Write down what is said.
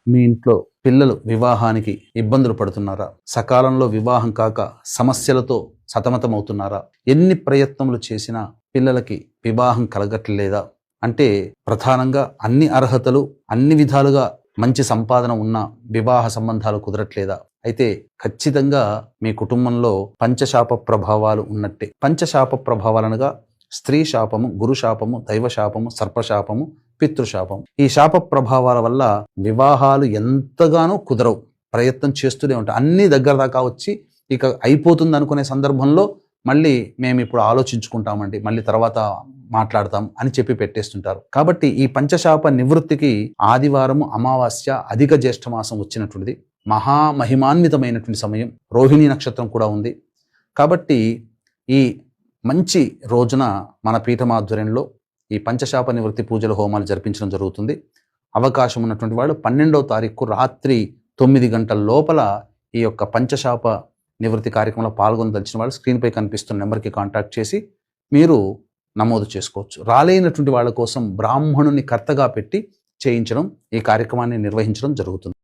మీ ఇంట్లో పిల్లలు వివాహానికి ఇబ్బందులు పడుతున్నారా? సకాలంలో వివాహం కాక సమస్యలతో సతమతమవుతున్నారా? ఎన్ని ప్రయత్నములు చేసినా పిల్లలకి వివాహం కలగట్లేదా? అంటే ప్రధానంగా అన్ని అర్హతలు అన్ని విధాలుగా మంచి సంపాదన ఉన్న వివాహ సంబంధాలు కుదరట్లేదా? అయితే ఖచ్చితంగా మీ కుటుంబంలో పంచశాప ప్రభావాలు ఉన్నట్టే. పంచశాప ప్రభావాలనగా స్త్రీ శాపము, గురు శాపము, దైవ శాపము, సర్పశాపము, పితృశాపం. ఈ శాప ప్రభావాల వల్ల వివాహాలు ఎంతగానో కుదరవు. ప్రయత్నం చేస్తూనే ఉంటాం. అన్ని దగ్గర దాకా వచ్చి ఇక అయిపోతుంది అనుకునే సందర్భంలో మళ్ళీ మేము ఇప్పుడు ఆలోచించుకుంటామండి, మళ్ళీ తర్వాత మాట్లాడతాం అని చెప్పి పెట్టేస్తుంటారు. కాబట్టి ఈ పంచశాప నివృత్తికి ఆదివారము, అమావాస్య, అధిక జ్యేష్ఠ మాసం వచ్చినటువంటిది మహామహిమాన్వితమైనటువంటి సమయం. రోహిణీ నక్షత్రం కూడా ఉంది. కాబట్టి ఈ మంచి రోజున మన పీఠమాధ్వర్యంలో ఈ పంచశాప నివృత్తి పూజల హోమాలు జరిపించడం జరుగుతుంది. అవకాశం ఉన్నటువంటి వాళ్ళు 12వ తారీఖు రాత్రి 9 గంటల లోపల ఈ యొక్క పంచశాప నివృత్తి కార్యక్రమంలో పాల్గొనదలిచిన వాళ్ళు స్క్రీన్పై కనిపిస్తున్న నెంబర్కి కాంటాక్ట్ చేసి మీరు నమోదు చేసుకోవచ్చు. రాలేనటువంటి వాళ్ళ కోసం బ్రాహ్మణుని కర్తగా పెట్టి చేయించడం, ఈ కార్యక్రమాన్ని నిర్వహించడం జరుగుతుంది.